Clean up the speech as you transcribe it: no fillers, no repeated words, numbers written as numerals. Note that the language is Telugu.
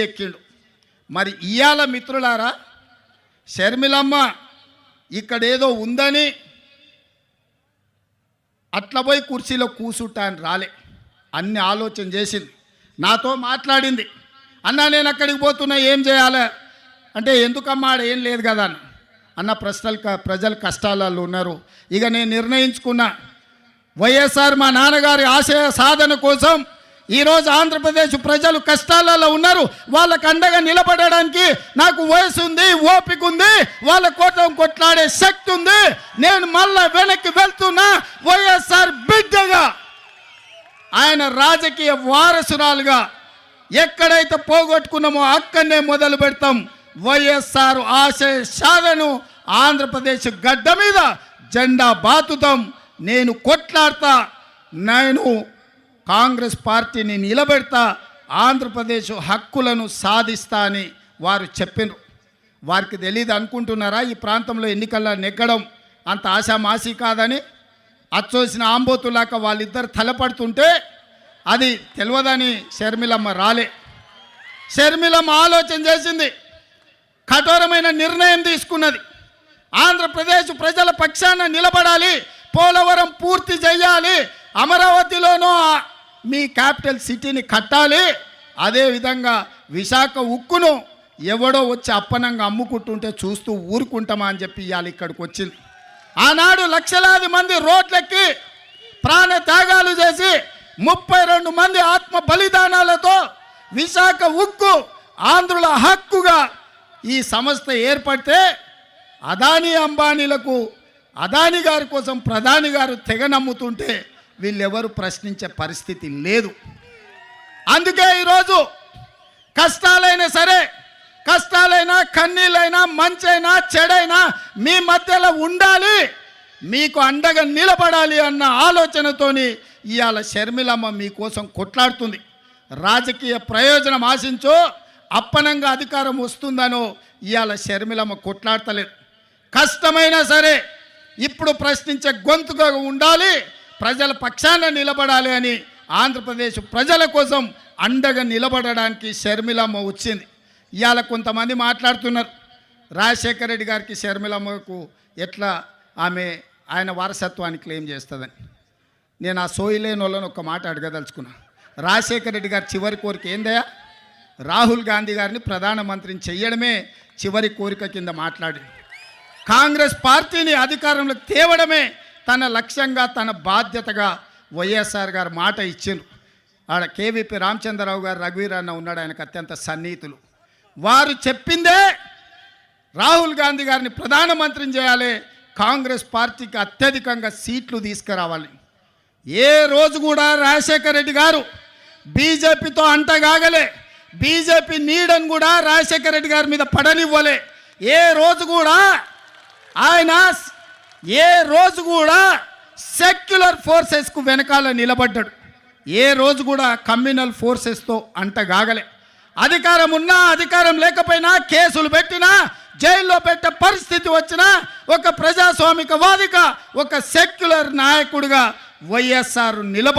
ఎక్కిండు. మరి ఇయాల మిత్రులారా, షర్మిలమ్మ ఇక్కడేదో ఉందని అట్లా పోయి కుర్చీలో కూసుంటా అని రాలే, అన్ని ఆలోచన చేసింది, నాతో మాట్లాడింది. అన్న నేను అక్కడికి పోతున్నా, ఏం చేయాలి అంటే, ఎందుకమ్మా ఆడ ఏం లేదు కదా అన్న ప్రజలు కష్టాలలో ఉన్నారు. ఇక నేను నిర్ణయించుకున్నా, వైఎస్ఆర్ మా నాన్నగారి ఆశయ సాధన కోసం ఈరోజు ఆంధ్రప్రదేశ్ ప్రజలు కష్టాలలో ఉన్నారు, వాళ్ళకు అండగా నిలబడడానికి నాకు వయసు ఉంది, ఓపిక ఉంది, వాళ్ళ కోసం కొట్లాడే శక్తి ఉంది. నేను మళ్ళా వెనక్కి వెళ్తున్నా, వైఎస్ఆర్ బిడ్డగా, ఆయన రాజకీయ వారసురాలుగా ఎక్కడైతే పోగొట్టుకున్నామో అక్కడనే మొదలు పెడతాం. వైఎస్ఆర్ ఆశయ సాధనను ఆంధ్రప్రదేశ్ గడ్డ మీద జెండా బాతుతాం. నేను కొట్లాడతా, నేను కాంగ్రెస్ పార్టీని నిలబెడతా, ఆంధ్రప్రదేశ్ హక్కులను సాధిస్తా అని వారు చెప్పినారు. వారికి తెలియదు అనుకుంటున్నారా ఈ ప్రాంతంలో ఎన్నికల్లో నెగ్గడం అంత ఆశామాసి కాదని? అచ్చోసిన ఆంబోతులాక వాళ్ళిద్దరు తలపడుతుంటే అది తెలియదని షర్మిలమ్మ రాలే. షర్మిలమ్మ ఆలోచన చేసింది, కఠోరమైన నిర్ణయం తీసుకున్నది. ఆంధ్రప్రదేశ్ ప్రజల పక్షాన నిలబడాలి, పోలవరం పూర్తి చేయాలి, అమరావతిలోనూ మీ క్యాపిటల్ సిటీని కట్టాలి, అదేవిధంగా విశాఖ ఉక్కును ఎవడో వచ్చి అప్పనంగా అమ్ముకుంటుంటే చూస్తూ ఊరుకుంటామా అని చెప్పి ఇవాళ ఇక్కడికి వచ్చింది. ఆనాడు లక్షలాది మంది రోడ్లెక్కి ప్రాణ త్యాగాలు చేసి 32 మంది ఆత్మ బలిదానాలతో విశాఖ ఉక్కు ఆంధ్రుల హక్కుగా ఈ సంస్థ ఏర్పడితే అదానీ అంబానీలకు, అదానీ గారి కోసం ప్రధాని గారు తెగ నమ్ముతుంటే వీళ్ళెవరు ప్రశ్నించే పరిస్థితి లేదు. అందుకే ఈరోజు కష్టాలైనా సరే, కష్టాలైనా కన్నీళ్ళైనా మంచైనా చెడైనా మీ మధ్యలో ఉండాలి, మీకు అండగా నిలబడాలి అన్న ఆలోచనతోని ఇవాళ షర్మిలమ్మ మీకోసం కొట్లాడుతుంది. రాజకీయ ప్రయోజనం ఆశించో అప్పనంగా అధికారం వస్తుందనో ఇవాళ షర్మిలమ్మ కొట్లాడతలేదు. కష్టమైనా సరే ఇప్పుడు ప్రశ్నించే గొంతుగా ఉండాలి, ప్రజల పక్షాన నిలబడాలి అని ఆంధ్రప్రదేశ్ ప్రజల కోసం అండగా నిలబడడానికి షర్మిలమ్మ వచ్చింది. ఇవాళ కొంతమంది మాట్లాడుతున్నారు, రాజశేఖర రెడ్డి గారికి షర్మిలమ్మకు ఎట్లా ఆయన వారసత్వాన్ని క్లెయిమ్ చేస్తుందని. నేను ఆ సోయిలేని వాళ్ళని ఒక మాట అడగదలుచుకున్నా. రాజశేఖర రెడ్డి గారి చివరి కోరిక ఏందయ్యా? రాహుల్ గాంధీ గారిని ప్రధానమంత్రిని చెయ్యడమే చివరి కోరిక కింద మాట్లాడి, కాంగ్రెస్ పార్టీని అధికారంలోకి తేవడమే తన లక్ష్యంగా, తన బాధ్యతగా వైఎస్ఆర్ గారు మాట ఇచ్చిండ్రు. ఆడ కేవీపీ రామచంద్రరావు గారు, రఘువీర్ అన్న ఉన్నాడు, ఆయనకు అత్యంత సన్నిహితులు. వారు చెప్పిందే రాహుల్ గాంధీ గారిని ప్రధానమంత్రిని చేయాలి, కాంగ్రెస్ పార్టీకి అత్యధికంగా సీట్లు తీసుకురావాలి. ఏ రోజు కూడా రాజశేఖర రెడ్డి గారు బీజేపీతో అంటగాగలే, బీజేపీ నీడని కూడా రాజశేఖర రెడ్డి గారి మీద పడనివ్వలే. ఏ రోజు కూడా సెక్యులర్ ఫోర్సెస్కు వెనకాల నిలబడ్డాడు. ఏ రోజు కూడా కమ్యూనల్ ఫోర్సెస్తో అంటగాగలే. అధికారం ఉన్నా అధికారం లేకపోయినా, కేసులు పెట్టినా, జైల్లో పెట్టే పరిస్థితి వచ్చినా, ఒక ప్రజాస్వామికవాదిగా, ఒక సెక్యులర్ నాయకుడిగా వైఎస్ఆర్ నిలబడి